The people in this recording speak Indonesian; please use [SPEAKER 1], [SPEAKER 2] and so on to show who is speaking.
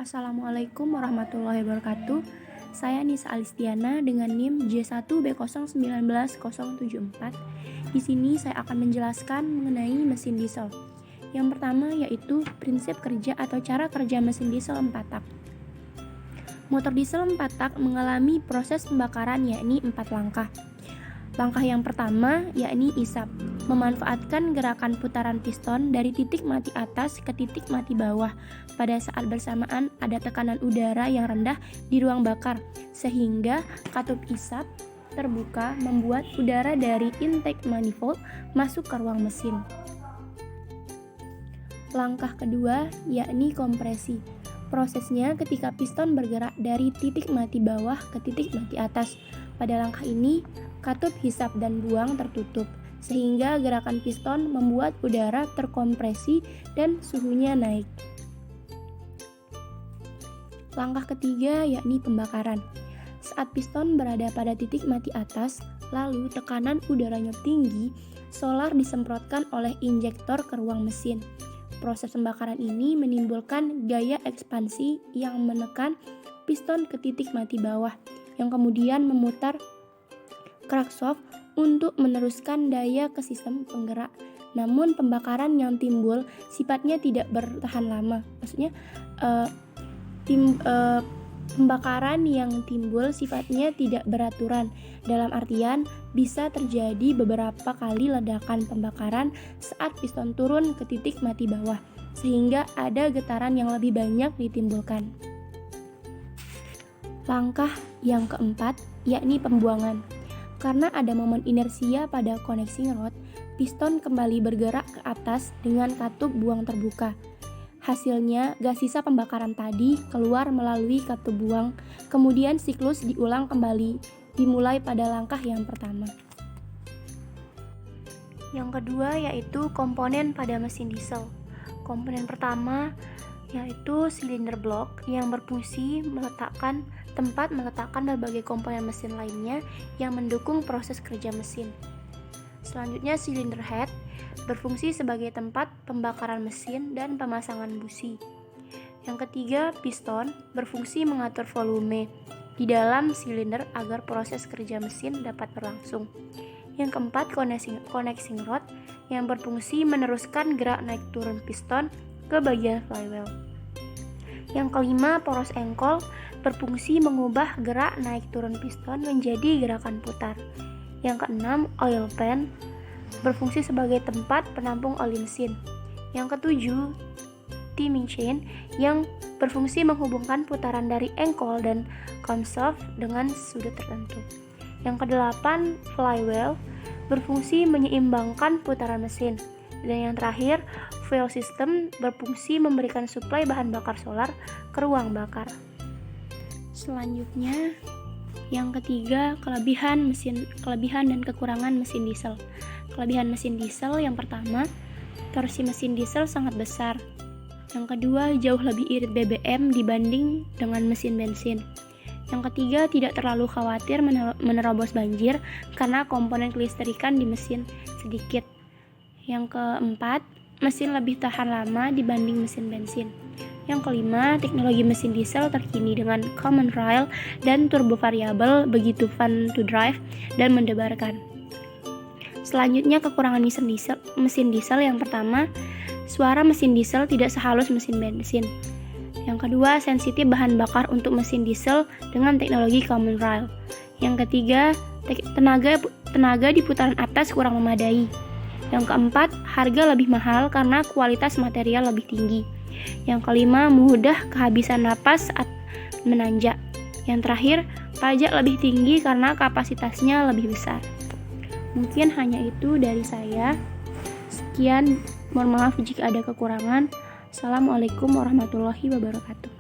[SPEAKER 1] Assalamualaikum warahmatullahi wabarakatuh. Saya Nisa Alistiana dengan NIM J1B019074. Di sini saya akan menjelaskan mengenai mesin diesel. Yang pertama yaitu prinsip kerja atau cara kerja mesin diesel 4 tak. Motor diesel 4 tak mengalami proses pembakaran yakni 4 langkah. Langkah yang pertama yakni isap, memanfaatkan gerakan putaran piston dari titik mati atas ke titik mati bawah. Pada saat bersamaan ada tekanan udara yang rendah di ruang bakar, sehingga katup isap terbuka membuat udara dari intake manifold masuk ke ruang mesin. Langkah kedua yakni kompresi. Prosesnya ketika piston bergerak dari titik mati bawah ke titik mati atas. Pada langkah ini, katup hisap dan buang tertutup, sehingga gerakan piston membuat udara terkompresi dan suhunya naik. Langkah ketiga yakni pembakaran. Saat piston berada pada titik mati atas, lalu tekanan udaranya tinggi, solar disemprotkan oleh injektor ke ruang mesin. Proses pembakaran ini menimbulkan gaya ekspansi yang menekan piston ke titik mati bawah, yang kemudian memutar crankshaft untuk meneruskan daya ke sistem penggerak. Namun pembakaran yang timbul sifatnya tidak bertahan lama. Maksudnya pembakaran yang timbul sifatnya tidak beraturan. Dalam artian bisa terjadi beberapa kali ledakan pembakaran saat piston turun ke titik mati bawah, sehingga ada getaran yang lebih banyak ditimbulkan. Langkah yang keempat yakni pembuangan. Karena ada momen inersia pada connecting rod, piston kembali bergerak ke atas dengan katup buang terbuka. Hasilnya, gas sisa pembakaran tadi keluar melalui katup buang, kemudian siklus diulang kembali, dimulai pada langkah yang pertama. Yang kedua yaitu komponen pada mesin diesel. Komponen pertama yaitu silinder blok yang berfungsi tempat meletakkan berbagai komponen mesin lainnya yang mendukung proses kerja mesin. Selanjutnya silinder head berfungsi sebagai tempat pembakaran mesin dan pemasangan busi. Yang ketiga, piston berfungsi mengatur volume di dalam silinder agar proses kerja mesin dapat berlangsung. Yang keempat, connecting rod yang berfungsi meneruskan gerak naik turun piston ke bagian flywheel. Yang kelima, poros engkol berfungsi mengubah gerak naik turun piston menjadi gerakan putar. Yang keenam, oil pan berfungsi sebagai tempat penampung oli mesin. Yang ketujuh, timing chain yang berfungsi menghubungkan putaran dari engkol dan camshaft dengan sudut tertentu. Yang kedelapan, flywheel berfungsi menyeimbangkan putaran mesin. Dan yang terakhir, fuel system berfungsi memberikan suplai bahan bakar solar ke ruang bakar. Selanjutnya, yang ketiga, kelebihan dan kekurangan mesin diesel. Kelebihan mesin diesel yang pertama, torsi mesin diesel sangat besar. Yang kedua, jauh lebih irit BBM dibanding dengan mesin bensin. Yang ketiga, tidak terlalu khawatir menerobos banjir karena komponen kelistrikan di mesin sedikit. Yang keempat, mesin lebih tahan lama dibanding mesin bensin. Yang kelima, teknologi mesin diesel terkini dengan common rail dan turbo variabel begitu fun to drive dan mendebarkan. Selanjutnya, kekurangan mesin diesel yang pertama, suara mesin diesel tidak sehalus mesin bensin. Yang kedua, sensitif bahan bakar untuk mesin diesel dengan teknologi common rail. Yang ketiga, tenaga di putaran atas kurang memadai. Yang keempat, harga lebih mahal karena kualitas material lebih tinggi. Yang kelima, mudah kehabisan napas saat menanjak. Yang terakhir, pajak lebih tinggi karena kapasitasnya lebih besar. Mungkin hanya itu dari saya. Sekian, mohon maaf jika ada kekurangan. Assalamualaikum warahmatullahi wabarakatuh.